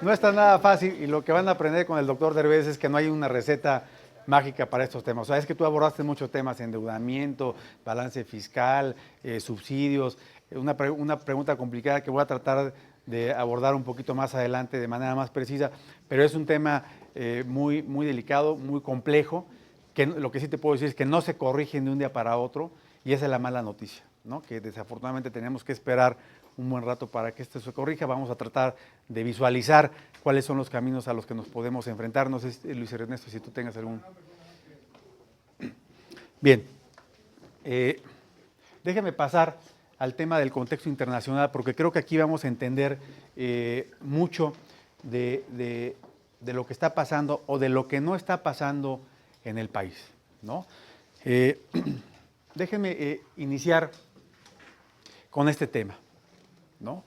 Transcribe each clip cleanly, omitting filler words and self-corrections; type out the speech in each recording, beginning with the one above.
no está nada fácil y lo que van a aprender con el doctor Derbez es que no hay una receta mágica para estos temas. O sea, es que tú abordaste muchos temas, endeudamiento, balance fiscal, subsidios, una pregunta complicada que voy a tratar de abordar un poquito más adelante de manera más precisa, pero es un tema muy, muy delicado, muy complejo, que lo que sí te puedo decir es que no se corrigen de un día para otro y esa es la mala noticia, ¿no? Que desafortunadamente tenemos que esperar un buen rato para que esto se corrija. Vamos a tratar de visualizar cuáles son los caminos a los que nos podemos enfrentar. No sé, Luis Ernesto, si tú tengas algún... Bien, déjeme pasar al tema del contexto internacional, porque creo que aquí vamos a entender mucho de lo que está pasando o de lo que no está pasando en el país, ¿no? Déjenme iniciar con este tema, ¿no?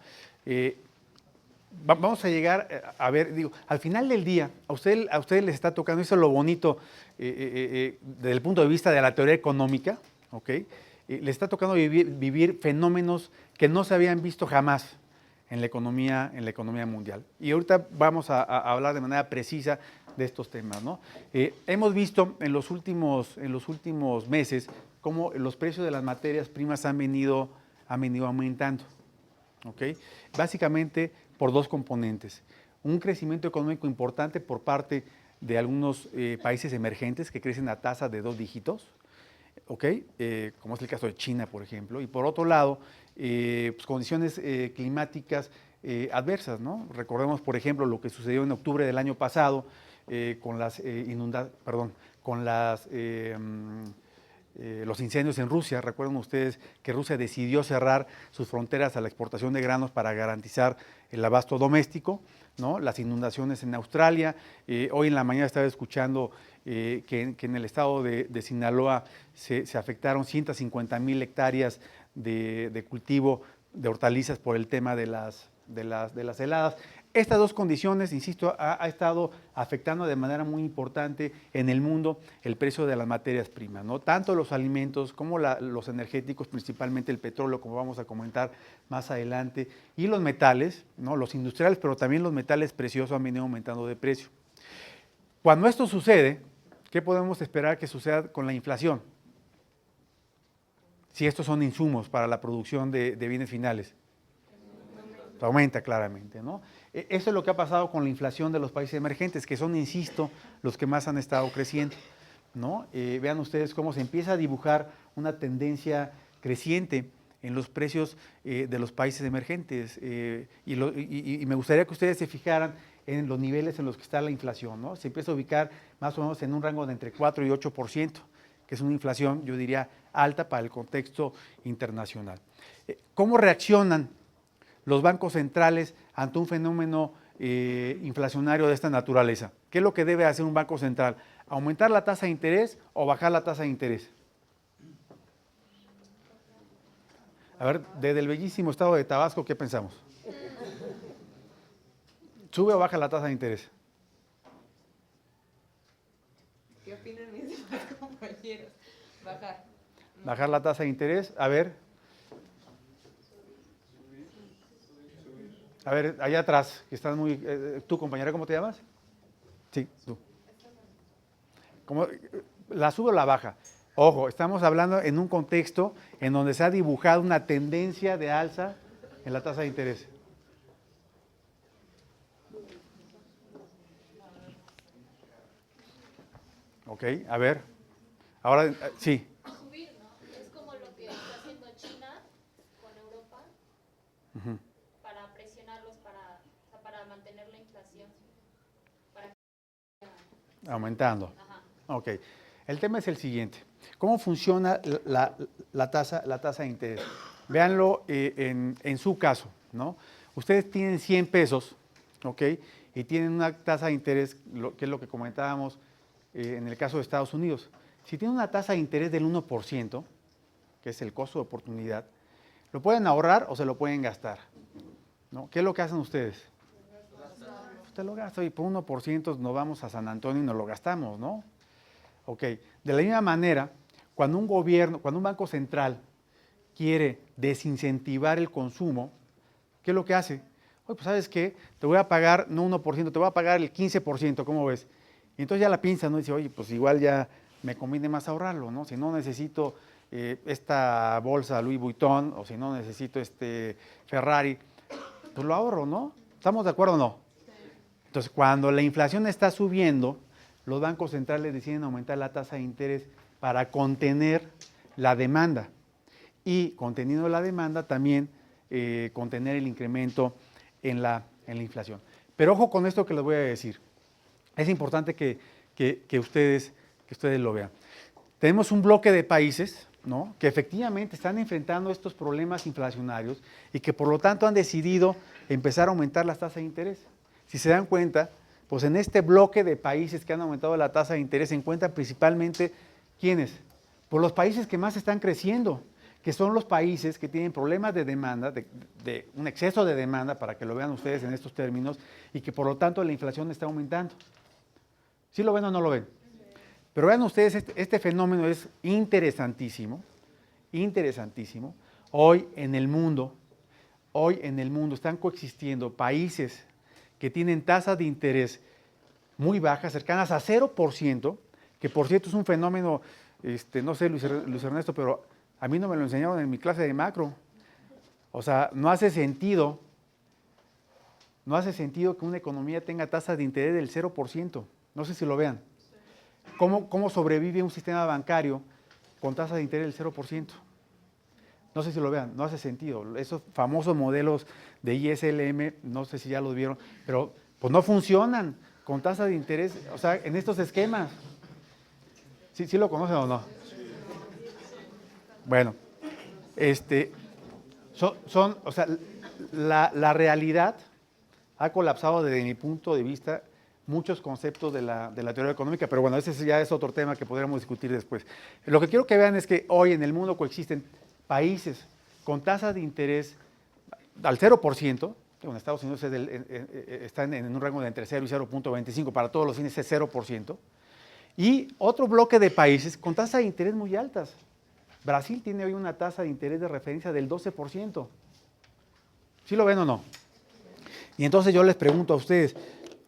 Vamos a llegar a ver, digo, al final del día, a ustedes les está tocando, eso es lo bonito desde el punto de vista de la teoría económica, ¿ok? Les está tocando vivir fenómenos que no se habían visto jamás en la economía mundial. Y ahorita vamos a hablar de manera precisa de estos temas, ¿no? Hemos visto en los últimos meses cómo los precios de las materias primas han venido aumentando, ¿ok? Básicamente por dos componentes. Un crecimiento económico importante por parte de algunos países emergentes que crecen a tasa de 2 dígitos, ¿ok? Como es el caso de China, por ejemplo, y por otro lado, pues condiciones climáticas adversas, ¿no? Recordemos, por ejemplo, lo que sucedió en octubre del año pasado con los incendios en Rusia. Recuerden ustedes que Rusia decidió cerrar sus fronteras a la exportación de granos para garantizar el abasto doméstico, ¿no? Las inundaciones en Australia. Hoy en la mañana estaba escuchando que en el estado de Sinaloa se afectaron 150,000 hectáreas de cultivo de hortalizas por el tema de las heladas. Estas dos condiciones, insisto, ha estado afectando de manera muy importante en el mundo el precio de las materias primas, ¿no? Tanto los alimentos como los energéticos, principalmente el petróleo, como vamos a comentar más adelante, y los metales, ¿no? Los industriales, pero también los metales preciosos han venido aumentando de precio. Cuando esto sucede, ¿qué podemos esperar que suceda con la inflación? Si estos son insumos para la producción de bienes finales. Aumenta claramente, ¿no? Eso es lo que ha pasado con la inflación de los países emergentes, que son, insisto, los que más han estado creciendo, ¿no? Vean ustedes cómo se empieza a dibujar una tendencia creciente en los precios de los países emergentes. Y me gustaría que ustedes se fijaran en los niveles en los que está la inflación, ¿no? Se empieza a ubicar más o menos en un rango de entre 4 y 8%, que es una inflación, yo diría, alta para el contexto internacional. ¿Cómo reaccionan los bancos centrales ante un fenómeno inflacionario de esta naturaleza? ¿Qué es lo que debe hacer un banco central? ¿Aumentar la tasa de interés o bajar la tasa de interés? A ver, desde el bellísimo estado de Tabasco, ¿qué pensamos? ¿Sube o baja la tasa de interés? ¿Qué opinan mis demás compañeros? Bajar. ¿Bajar la tasa de interés? A ver, allá atrás, que estás muy... ¿tú, compañera, cómo te llamas? Sí, tú. ¿La sube o la baja? Ojo, estamos hablando en un contexto en donde se ha dibujado una tendencia de alza en la tasa de interés. Ok, a ver. Ahora, sí. Subir, ¿no? Es como lo que está haciendo China con Europa para presionarlos para mantener la inflación. Aumentando. Ajá. Ok. El tema es el siguiente. ¿Cómo funciona la tasa de interés? Véanlo en su caso, ¿no? Ustedes tienen 100 pesos, ¿ok? Y tienen una tasa de interés, que es lo que comentábamos en el caso de Estados Unidos. Si tienen una tasa de interés del 1%, que es el costo de oportunidad, lo pueden ahorrar o se lo pueden gastar, ¿no? ¿Qué es lo que hacen ustedes? Usted lo gasta y por 1% nos vamos a San Antonio y nos lo gastamos, ¿no? Ok, de la misma manera, cuando un banco central quiere desincentivar el consumo, ¿qué es lo que hace? Oye, pues ¿sabes qué? Te voy a pagar no 1%, te voy a pagar el 15%, ¿cómo ves? Y entonces ya la piensa, ¿no? Dice, oye, pues igual ya me conviene más ahorrarlo, ¿no? Si no necesito esta bolsa Louis Vuitton o si no necesito este Ferrari, pues lo ahorro, ¿no? ¿Estamos de acuerdo o no? Entonces, cuando la inflación está subiendo, los bancos centrales deciden aumentar la tasa de interés para contener la demanda. Y conteniendo la demanda también contener el incremento en la inflación. Pero ojo con esto que les voy a decir. Es importante que ustedes lo vean. Tenemos un bloque de países, ¿no?, que efectivamente están enfrentando estos problemas inflacionarios y que por lo tanto han decidido empezar a aumentar las tasas de interés. Si se dan cuenta, pues en este bloque de países que han aumentado la tasa de interés se encuentran principalmente, ¿quiénes? Pues los países que más están creciendo, que son los países que tienen problemas de demanda, de un exceso de demanda, para que lo vean ustedes en estos términos, y que por lo tanto la inflación está aumentando. ¿Sí lo ven o no lo ven? Pero vean ustedes, este fenómeno es interesantísimo, interesantísimo. Hoy en el mundo están coexistiendo países que tienen tasas de interés muy bajas, cercanas a 0%, que por cierto es un fenómeno, no sé, Luis Ernesto, pero a mí no me lo enseñaron en mi clase de macro. O sea, no hace sentido que una economía tenga tasas de interés del 0%. No sé si lo vean. ¿Cómo sobrevive un sistema bancario con tasas de interés del 0%? No sé si lo vean, no hace sentido. Esos famosos modelos de ISLM, no sé si ya los vieron, pero pues no funcionan con tasas de interés, o sea, en estos esquemas. ¿Sí lo conocen o no? Bueno, o sea, la realidad ha colapsado desde mi punto de vista muchos conceptos de la teoría económica, pero bueno, ese ya es otro tema que podríamos discutir después. Lo que quiero que vean es que hoy en el mundo coexisten países con tasas de interés al 0%, en Estados Unidos están en un rango de entre 0 y 0.25, para todos los fines es 0%, y otro bloque de países con tasas de interés muy altas. Brasil tiene hoy una tasa de interés de referencia del 12%. ¿Sí lo ven o no? Y entonces yo les pregunto a ustedes,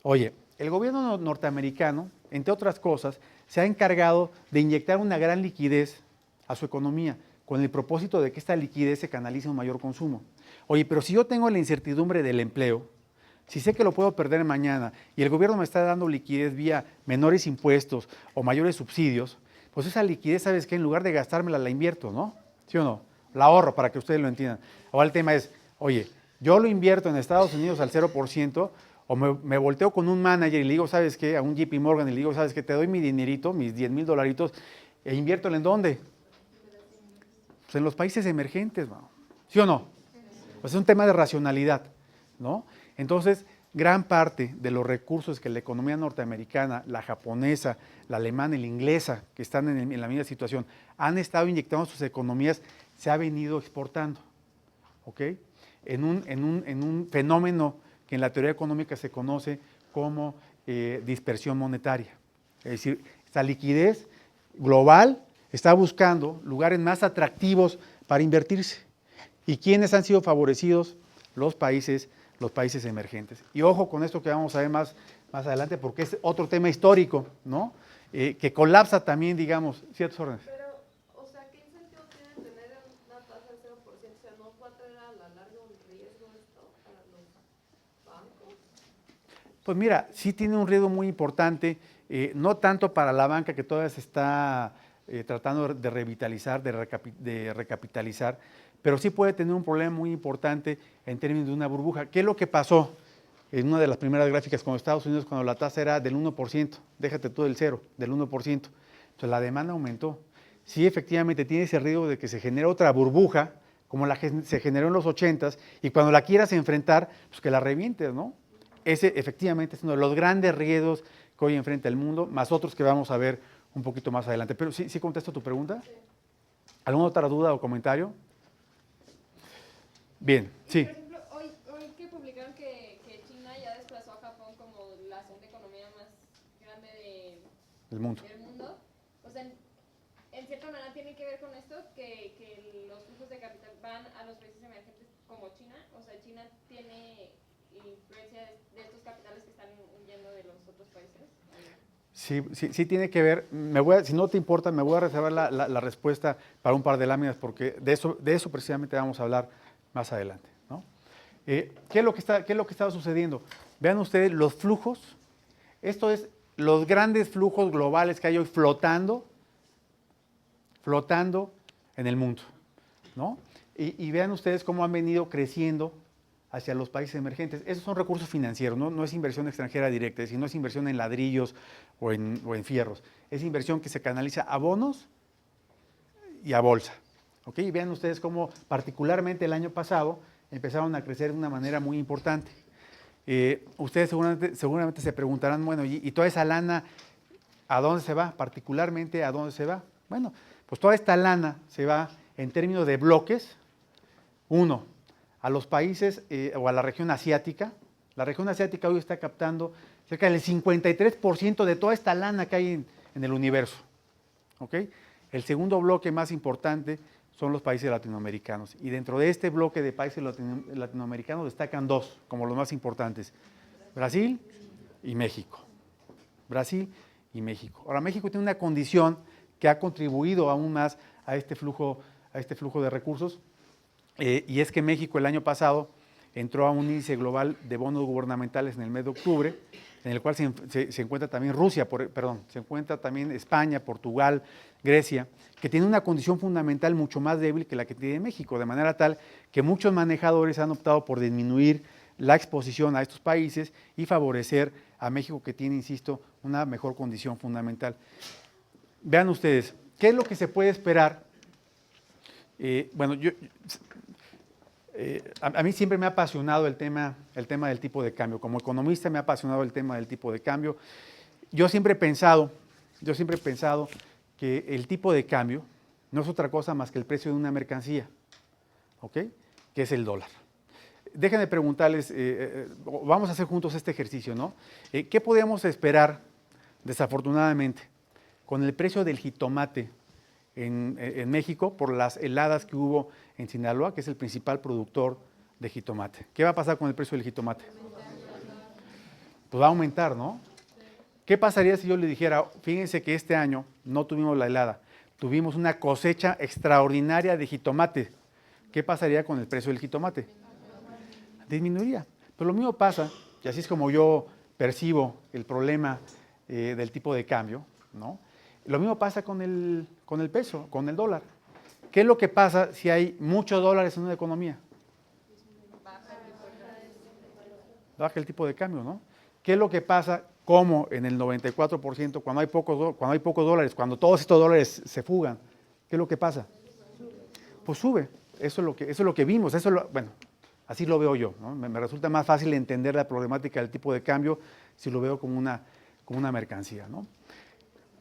oye, el gobierno norteamericano, entre otras cosas, se ha encargado de inyectar una gran liquidez a su economía, con el propósito de que esta liquidez se canalice a un mayor consumo. Oye, pero si yo tengo la incertidumbre del empleo, si sé que lo puedo perder mañana y el gobierno me está dando liquidez vía menores impuestos o mayores subsidios, pues esa liquidez, ¿sabes qué? En lugar de gastármela, la invierto, ¿no? ¿Sí o no? La ahorro para que ustedes lo entiendan. Ahora el tema es, oye, yo lo invierto en Estados Unidos al 0%, o me volteo con un manager y le digo, ¿sabes qué? A un JP Morgan y le digo, ¿sabes qué? Te doy mi dinerito, mis $10,000, e inviértelo ¿en dónde? Pues en los países emergentes, ¿no? ¿Sí o no? Pues es un tema de racionalidad, ¿no? Entonces, gran parte de los recursos que la economía norteamericana, la japonesa, la alemana y la inglesa, que están en la misma situación, han estado inyectando sus economías, se ha venido exportando, ¿ok? En un fenómeno que en la teoría económica se conoce como dispersión monetaria. Es decir, esta liquidez global está buscando lugares más atractivos para invertirse. ¿Y quiénes han sido favorecidos? Los países emergentes. Y ojo con esto que vamos a ver más adelante, porque es otro tema histórico, ¿no? Que colapsa también, digamos, ciertos órdenes. Pero, o sea, ¿qué incentivo tiene tener una tasa del 0%? O sea, ¿no va a traer a la larga un riesgo esto para los bancos? Pues mira, sí tiene un riesgo muy importante, no tanto para la banca que todavía se está tratando de revitalizar, de recapitalizar, pero sí puede tener un problema muy importante en términos de una burbuja. ¿Qué es lo que pasó en una de las primeras gráficas con Estados Unidos cuando la tasa era del 1%? Déjate tú del 0, del 1%. Entonces la demanda aumentó. Sí, efectivamente tiene ese riesgo de que se genere otra burbuja, como la que se generó en los 80s, y cuando la quieras enfrentar, pues que la revientes, ¿no? Ese efectivamente es uno de los grandes riesgos que hoy enfrenta el mundo, más otros que vamos a ver un poquito más adelante. Pero sí contesto tu pregunta. Sí. ¿Alguna otra duda o comentario? Bien, sí. Por ejemplo, hoy que publicaron que China ya desplazó a Japón como la segunda economía más grande El mundo. del mundo, o sea, en cierta manera tiene que ver con esto, que los flujos de capital van a los países emergentes como China, o sea, China tiene influencia de estos capitales que están huyendo de los otros países? Sí tiene que ver. Si no te importa, me voy a reservar la respuesta para un par de láminas, porque de eso precisamente vamos a hablar más adelante, ¿no? ¿Qué es lo que está sucediendo? Vean ustedes los flujos. Esto es los grandes flujos globales que hay hoy flotando en el mundo, ¿no? Y vean ustedes cómo han venido creciendo hacia los países emergentes. Esos son recursos financieros, no es inversión extranjera directa, es decir, no es inversión en ladrillos o en fierros, es inversión que se canaliza a bonos y a bolsa. ¿Ok? Y vean ustedes cómo particularmente el año pasado empezaron a crecer de una manera muy importante. Ustedes seguramente se preguntarán, bueno, ¿y toda esa lana a dónde se va? Particularmente, ¿a dónde se va? Bueno, pues toda esta lana se va en términos de bloques. Uno, a los países o a la región asiática. La región asiática hoy está captando cerca del 53% de toda esta lana que hay en el universo. ¿Ok? El segundo bloque más importante son los países latinoamericanos. Y dentro de este bloque de países latinoamericanos destacan dos como los más importantes: Brasil y México. Brasil y México. Ahora, México tiene una condición que ha contribuido aún más a este flujo de recursos, y es que México el año pasado entró a un índice global de bonos gubernamentales en el mes de octubre, en el cual se encuentra también se encuentra también España, Portugal, Grecia, que tiene una condición fundamental mucho más débil que la que tiene México, de manera tal que muchos manejadores han optado por disminuir la exposición a estos países y favorecer a México, que tiene, insisto, una mejor condición fundamental. Vean ustedes, ¿qué es lo que se puede esperar? Bueno, a mí siempre me ha apasionado el tema del tipo de cambio. Como economista me ha apasionado el tema del tipo de cambio. Yo siempre he pensado que el tipo de cambio no es otra cosa más que el precio de una mercancía, ¿ok? Que es el dólar. Déjenme preguntarles, vamos a hacer juntos este ejercicio, ¿no? ¿Qué podemos esperar, desafortunadamente, con el precio del jitomate en México por las heladas que hubo en Sinaloa, que es el principal productor de jitomate? ¿Qué va a pasar con el precio del jitomate? Pues va a aumentar, ¿no? ¿Qué pasaría si yo le dijera, fíjense que este año no tuvimos la helada, tuvimos una cosecha extraordinaria de jitomate? ¿Qué pasaría con el precio del jitomate? Disminuiría. Pero lo mismo pasa, y así es como yo percibo el problema del tipo de cambio, ¿no? Lo mismo pasa con el peso, con el dólar. ¿Qué es lo que pasa si hay muchos dólares en una economía? Baja el tipo de cambio, ¿no? ¿Qué es lo que pasa, como en el 94%, cuando hay pocos dólares, cuando todos estos dólares se fugan? ¿Qué es lo que pasa? Pues sube. Eso es lo que vimos. Bueno, así lo veo yo, ¿no? Me resulta más fácil entender la problemática del tipo de cambio si lo veo como una mercancía, ¿no?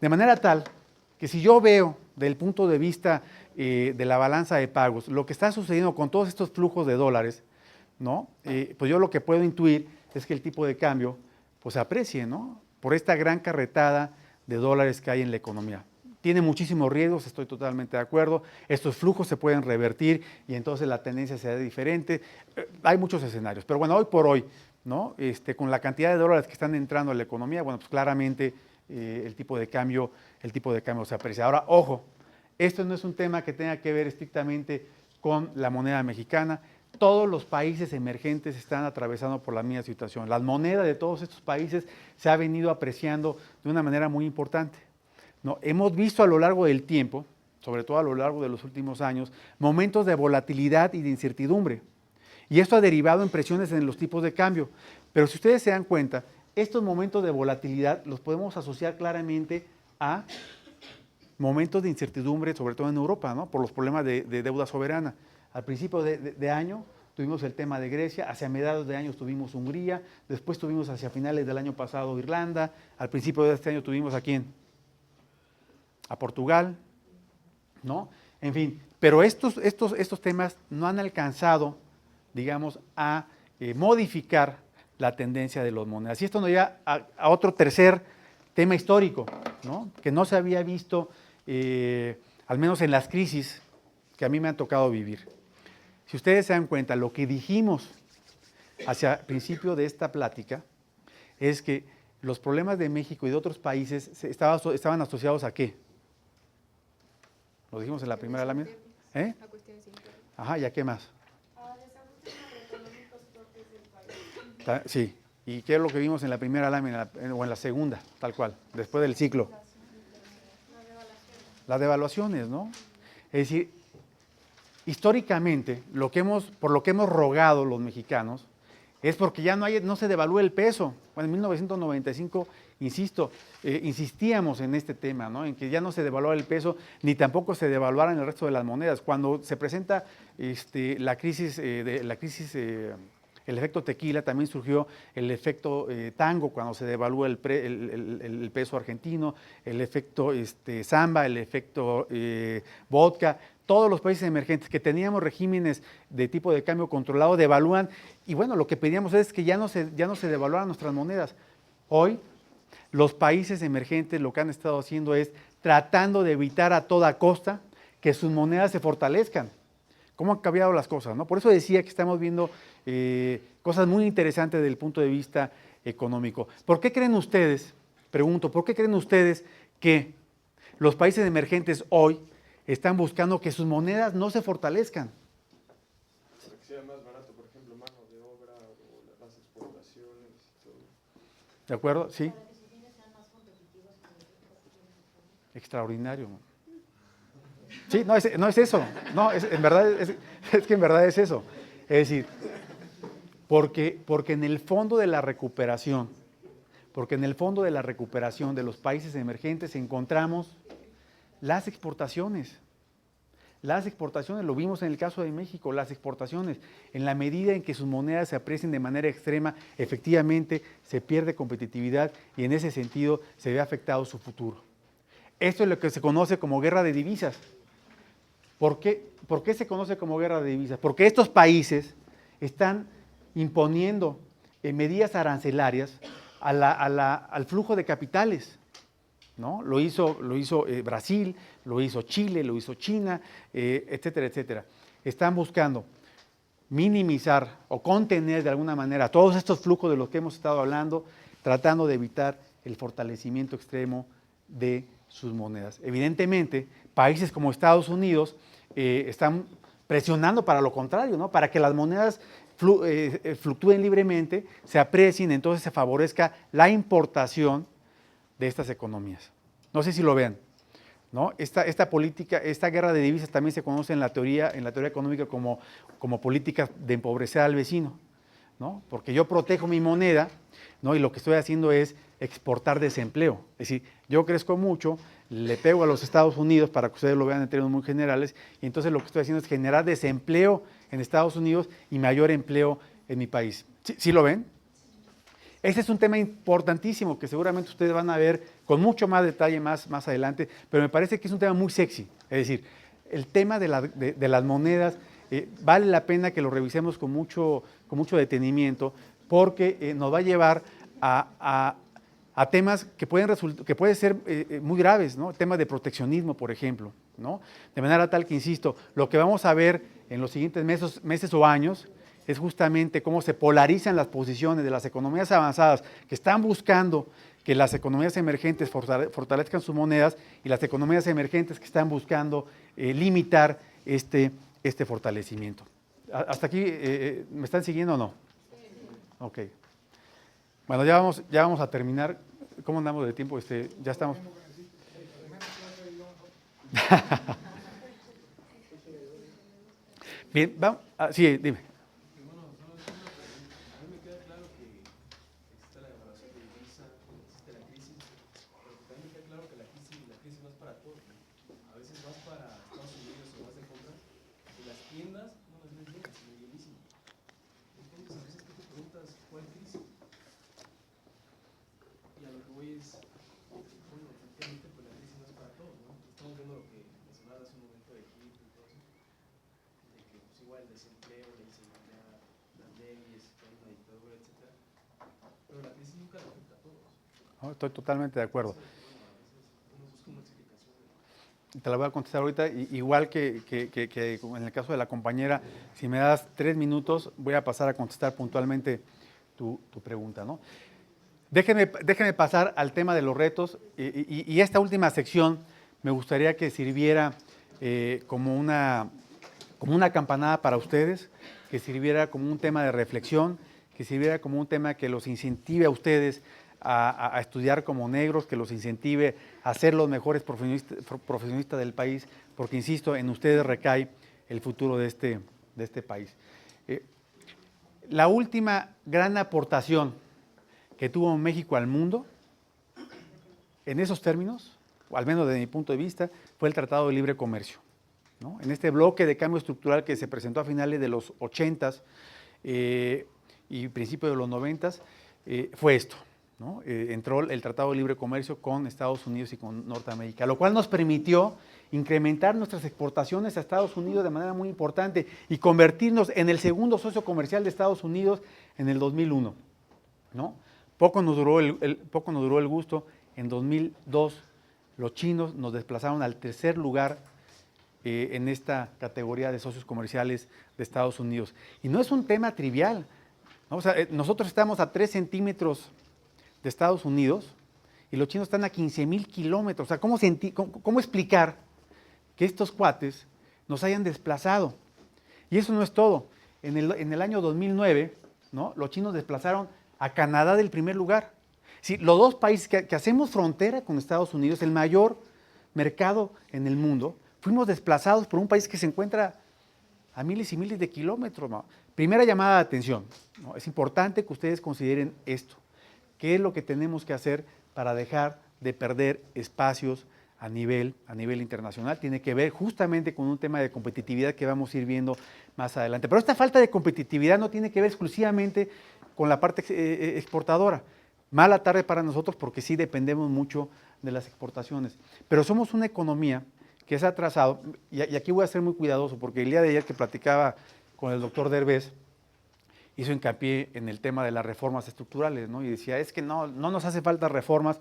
De manera tal que si yo veo del punto de vista de la balanza de pagos lo que está sucediendo con todos estos flujos de dólares, ¿no? Pues yo lo que puedo intuir es que el tipo de cambio pues se aprecie, ¿no? Por esta gran carretada de dólares que hay en la economía. Tiene muchísimos riesgos, estoy totalmente de acuerdo. Estos flujos se pueden revertir y entonces la tendencia será diferente. Hay muchos escenarios, pero bueno, hoy por hoy, ¿no? Con la cantidad de dólares que están entrando a la economía, bueno, pues claramente el tipo de cambio se aprecia. Ahora, ojo, esto no es un tema que tenga que ver estrictamente con la moneda mexicana. Todos los países emergentes están atravesando por la misma situación. La moneda de todos estos países se ha venido apreciando de una manera muy importante, ¿no? Hemos visto a lo largo del tiempo, sobre todo a lo largo de los últimos años, momentos de volatilidad y de incertidumbre. Y esto ha derivado en presiones en los tipos de cambio. Pero si ustedes se dan cuenta, estos momentos de volatilidad los podemos asociar claramente a momentos de incertidumbre, sobre todo en Europa, ¿no? Por los problemas de deuda soberana. Al principio de año tuvimos el tema de Grecia, hacia mediados de año tuvimos Hungría, después tuvimos hacia finales del año pasado Irlanda, al principio de este año tuvimos ¿a quién? A Portugal, ¿no? En fin, pero estos temas no han alcanzado, digamos, a modificar la tendencia de las monedas. Y esto nos lleva a otro tercer tema histórico, ¿no? Que no se había visto, al menos en las crisis que a mí me han tocado vivir. Si ustedes se dan cuenta, lo que dijimos hacia el principio de esta plática es que los problemas de México y de otros países estaban asociados ¿a qué? Lo dijimos en la primera lámina. ¿Eh? A cuestiones internas. Ajá, ¿y a qué más? A desajustes macroeconómicos propios del país. Sí. ¿Y qué es lo que vimos en la primera lámina o en la segunda, tal cual, después del ciclo? Las devaluaciones, ¿no? Es decir, históricamente, por lo que hemos rogado los mexicanos, es porque ya no se devalúa el peso. Bueno, en 1995, insisto, insistíamos en este tema, ¿no? En que ya no se devaluara el peso, ni tampoco se devaluaran el resto de las monedas. Cuando se presenta la crisis, el efecto tequila, también surgió el efecto tango, cuando se devalúa el peso argentino, el efecto samba, el efecto vodka. Todos los países emergentes que teníamos regímenes de tipo de cambio controlado devalúan, y bueno, lo que pedíamos es que ya no se devaluaran nuestras monedas. Hoy, los países emergentes lo que han estado haciendo es tratando de evitar a toda costa que sus monedas se fortalezcan. ¿Cómo han cambiado las cosas, no? Por eso decía que estamos viendo cosas muy interesantes desde el punto de vista económico. ¿Por qué creen ustedes, pregunto, por qué creen ustedes que los países emergentes hoy están buscando que sus monedas no se fortalezcan? Para que sea más barato, por ejemplo, mano de obra o las exportaciones y todo. ¿De acuerdo? Sí. Extraordinario. Sí, no es eso. No, en verdad es que en verdad es eso. Es decir, porque en el fondo de la recuperación, de los países emergentes encontramos las exportaciones. Las exportaciones, lo vimos en el caso de México, las exportaciones, en la medida en que sus monedas se aprecien de manera extrema, efectivamente se pierde competitividad y en ese sentido se ve afectado su futuro. Esto es lo que se conoce como guerra de divisas. ¿Por qué se conoce como guerra de divisas? Porque estos países están imponiendo medidas arancelarias al flujo de capitales, ¿no? Lo hizo Brasil, lo hizo Chile, lo hizo China, etcétera, etcétera. Están buscando minimizar o contener de alguna manera todos estos flujos de los que hemos estado hablando, tratando de evitar el fortalecimiento extremo de sus monedas. Evidentemente, países como Estados Unidos están presionando para lo contrario, ¿no? Para que las monedas fluctúen libremente, se aprecien, entonces se favorezca la importación de estas economías. No sé si lo vean, ¿no? Esta política, esta guerra de divisas también se conoce en la teoría económica como política de empobrecer al vecino, ¿no? Porque yo protejo mi moneda, ¿no? Y lo que estoy haciendo es exportar desempleo. Es decir, yo crezco mucho, le pego a los Estados Unidos para que ustedes lo vean en términos muy generales, y entonces lo que estoy haciendo es generar desempleo en Estados Unidos y mayor empleo en mi país. ¿Sí lo ven? Este es un tema importantísimo que seguramente ustedes van a ver con mucho más detalle más adelante, pero me parece que es un tema muy sexy. Es decir, el tema de las monedas vale la pena que lo revisemos con mucho detenimiento, porque nos va a llevar a temas que pueden ser muy graves, ¿no? Temas de proteccionismo, por ejemplo, ¿no? De manera tal que, insisto, lo que vamos a ver en los siguientes meses o años es justamente cómo se polarizan las posiciones de las economías avanzadas que están buscando que las economías emergentes fortalezcan sus monedas y las economías emergentes que están buscando limitar este fortalecimiento. ¿Hasta aquí me están siguiendo o no? Ok. Bueno, ya vamos a terminar. ¿Cómo andamos de tiempo? Ya estamos. Bien, vamos. Sí, dime. Estoy totalmente de acuerdo. te la voy a contestar ahorita, igual que en el caso de la compañera, si me das 3 minutos, voy a pasar a contestar puntualmente tu pregunta, ¿no? Déjenme pasar al tema de los retos y esta última sección me gustaría que sirviera como una campanada para ustedes, que sirviera como un tema de reflexión, que sirviera como un tema que los incentive a ustedes a estudiar como negros, que los incentive a ser los mejores profesionistas del país, porque insisto, en ustedes recae el futuro de este país. La última gran aportación que tuvo México al mundo, en esos términos, o al menos desde mi punto de vista, fue el Tratado de Libre Comercio, ¿no? En este bloque de cambio estructural que se presentó a finales de los 80s y principios de los 90s, fue esto, ¿no? Entró el Tratado de Libre Comercio con Estados Unidos y con Norteamérica, lo cual nos permitió incrementar nuestras exportaciones a Estados Unidos de manera muy importante y convertirnos en el segundo socio comercial de Estados Unidos en el 2001, ¿no? Poco nos duró el gusto. En 2002 los chinos nos desplazaron al tercer lugar en esta categoría de socios comerciales de Estados Unidos. Y no es un tema trivial, ¿no? O sea, nosotros estamos a 3 centímetros de Estados Unidos y los chinos están a 15,000 kilómetros. O sea, ¿cómo explicar que estos cuates nos hayan desplazado? Y eso no es todo. En el año 2009, ¿no?, los chinos desplazaron a Canadá del primer lugar. Sí, los dos países que hacemos frontera con Estados Unidos, el mayor mercado en el mundo, fuimos desplazados por un país que se encuentra a miles y miles de kilómetros, ¿no? Primera llamada de atención, ¿no? Es importante que ustedes consideren esto. ¿Qué es lo que tenemos que hacer para dejar de perder espacios a nivel internacional? Tiene que ver justamente con un tema de competitividad que vamos a ir viendo más adelante. Pero esta falta de competitividad no tiene que ver exclusivamente con la parte exportadora. Mala tarde para nosotros porque sí dependemos mucho de las exportaciones. Pero somos una economía que se ha atrasado, y aquí voy a ser muy cuidadoso porque el día de ayer que platicaba con el doctor Derbez, hizo hincapié en el tema de las reformas estructurales, ¿no? Y decía, es que no nos hace falta reformas,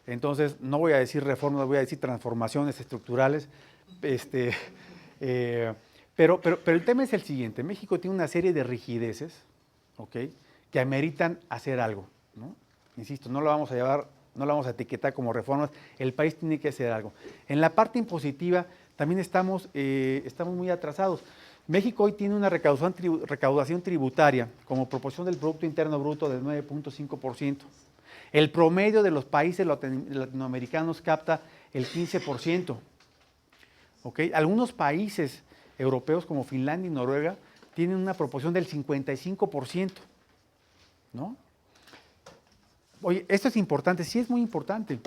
entonces no voy a decir reformas, voy a decir transformaciones estructurales. Pero el tema es el siguiente: México tiene una serie de rigideces, ¿ok?, que ameritan hacer algo, ¿no? Insisto, no lo vamos a etiquetar como reformas, el país tiene que hacer algo. En la parte impositiva también estamos muy atrasados. México hoy tiene una recaudación tributaria como proporción del Producto Interno Bruto del 9.5%. El promedio de los países latinoamericanos capta el 15%. ¿Okay? Algunos países europeos como Finlandia y Noruega tienen una proporción del 55%, ¿no? Oye, esto es importante, sí es muy importante.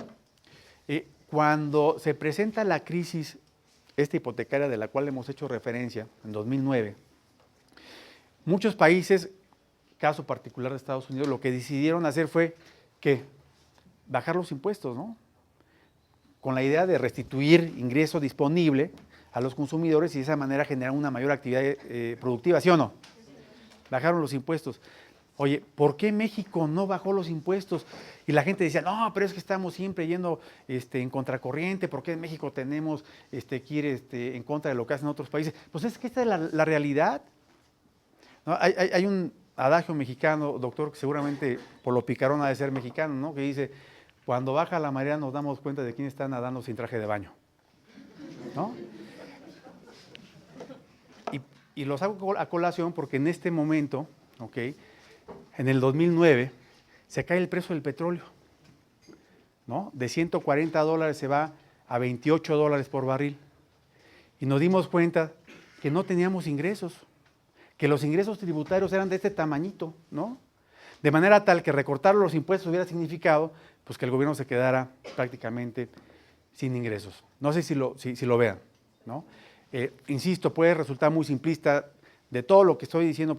Cuando se presenta la crisis hipotecaria de la cual hemos hecho referencia en 2009, muchos países, caso particular de Estados Unidos, lo que decidieron hacer fue que bajar los impuestos, ¿no?, con la idea de restituir ingreso disponible a los consumidores y de esa manera generar una mayor actividad productiva, ¿sí o no? Bajaron los impuestos. Oye, ¿por qué México no bajó los impuestos? Y la gente decía, no, pero es que estamos siempre yendo en contracorriente, ¿por qué en México tenemos que ir en contra de lo que hacen otros países? Pues es que esta es la realidad, ¿no? Hay un adagio mexicano, doctor, que seguramente por lo picarón ha de ser mexicano, ¿no?, que dice, cuando baja la marea nos damos cuenta de quién está nadando sin traje de baño, ¿no? Y los hago a colación porque en este momento, ¿ok?, en el 2009 se cae el precio del petróleo, ¿no? De $140 se va a $28 por barril. Y nos dimos cuenta que no teníamos ingresos, que los ingresos tributarios eran de este tamañito, ¿no? De manera tal que recortar los impuestos hubiera significado pues, que el gobierno se quedara prácticamente sin ingresos. No sé si lo vean, ¿no? Insisto, puede resultar muy simplista. De todo lo que estoy diciendo no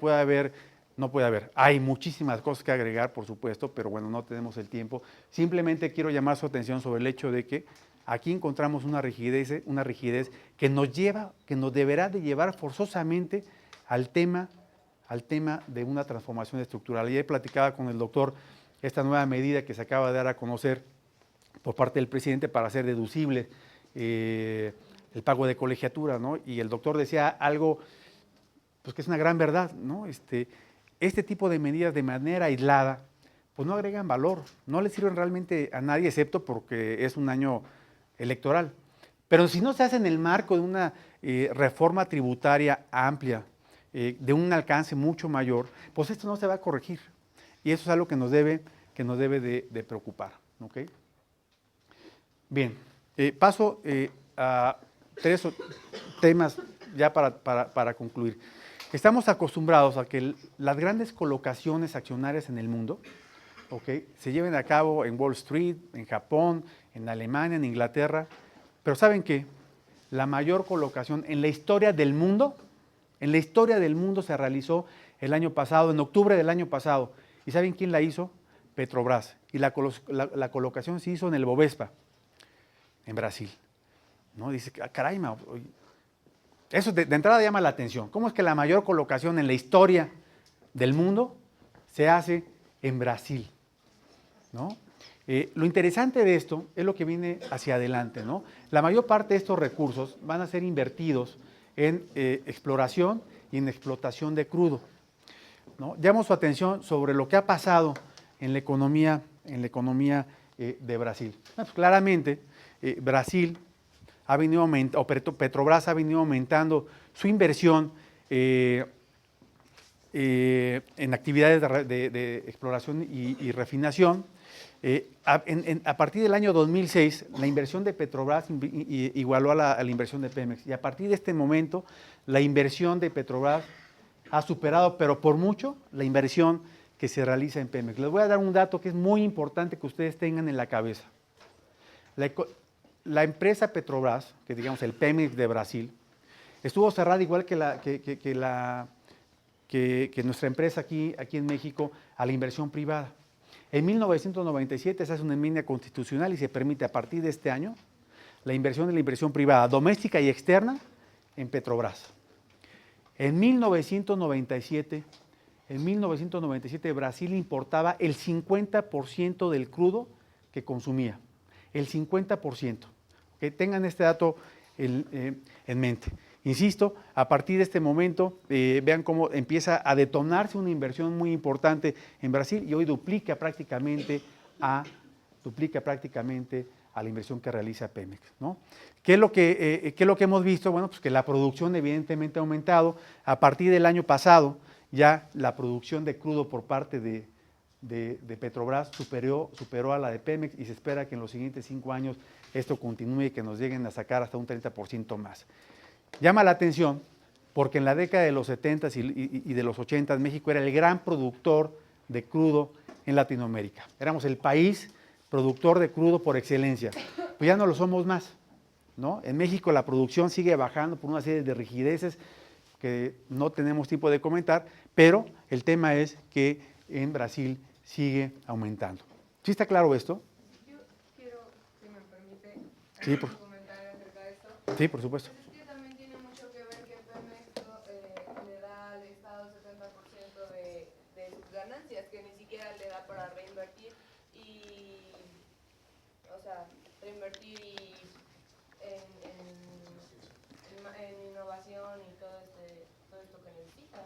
puede haber. Hay muchísimas cosas que agregar, por supuesto, pero bueno, no tenemos el tiempo. Simplemente quiero llamar su atención sobre el hecho de que aquí encontramos una rigidez que nos deberá de llevar forzosamente al tema de una transformación estructural. Ayer platicaba con el doctor esta nueva medida que se acaba de dar a conocer por parte del presidente para hacer deducible el pago de colegiatura, ¿no? Y el doctor decía algo, pues que es una gran verdad, ¿no? Este tipo de medidas de manera aislada, pues no agregan valor, no le sirven realmente a nadie, excepto porque es un año electoral. Pero si no se hace en el marco de una reforma tributaria amplia, de un alcance mucho mayor, pues esto no se va a corregir. Y eso es algo que nos debe de preocupar. ¿Okay? Bien, paso a 3 temas ya para concluir. Estamos acostumbrados a que las grandes colocaciones accionarias en el mundo, ¿okay?, se lleven a cabo en Wall Street, en Japón, en Alemania, en Inglaterra, pero ¿saben qué? La mayor colocación en la historia del mundo, se realizó el año pasado, en octubre del año pasado. ¿Y saben quién la hizo? Petrobras. Y la colocación se hizo en el Bovespa, en Brasil. ¿No? Dice, caray, eso de entrada llama la atención. ¿Cómo es que la mayor colocación en la historia del mundo se hace en Brasil? ¿No? Lo interesante de esto es lo que viene hacia adelante, ¿no? La mayor parte de estos recursos van a ser invertidos en exploración y en explotación de crudo, ¿no? Llamo su atención sobre lo que ha pasado en la economía de Brasil. Pues claramente, Brasil ha venido aumentando, Petrobras ha venido aumentando su inversión en actividades de exploración y refinación. A partir del año 2006, la inversión de Petrobras igualó a la inversión de Pemex. Y a partir de este momento, la inversión de Petrobras ha superado, pero por mucho, la inversión que se realiza en Pemex. Les voy a dar un dato que es muy importante que ustedes tengan en la cabeza. La empresa Petrobras, que digamos el Pemex de Brasil, estuvo cerrada igual que nuestra empresa aquí en México a la inversión privada. En 1997 se hace una enmienda constitucional y se permite a partir de este año la inversión privada doméstica y externa en Petrobras. En 1997 Brasil importaba el 50% del crudo que consumía, el 50%. Que tengan este dato en mente. Insisto, a partir de este momento, vean cómo empieza a detonarse una inversión muy importante en Brasil y hoy duplica prácticamente a la inversión que realiza Pemex, ¿no? ¿Qué es lo que hemos visto? Bueno, pues que la producción evidentemente ha aumentado. A partir del año pasado, ya la producción de crudo por parte de Petrobras superó a la de Pemex y se espera que en los siguientes 5 años esto continúe y que nos lleguen a sacar hasta un 30% más. Llama la atención porque en la década de los 70s y de los 80s México era el gran productor de crudo en Latinoamérica. Éramos el país productor de crudo por excelencia. Pues ya no lo somos más, ¿no? En México la producción sigue bajando por una serie de rigideces que no tenemos tiempo de comentar, pero el tema es que en Brasil sigue aumentando. ¿Sí está claro esto? Yo quiero, si me permite, Sí, un comentario acerca de esto. Sí, por supuesto. Pues es que también tiene mucho que ver que Pemex le da al Estado 70% de sus ganancias, que ni siquiera le da para reinvertir reinvertir en innovación y todo esto que necesita.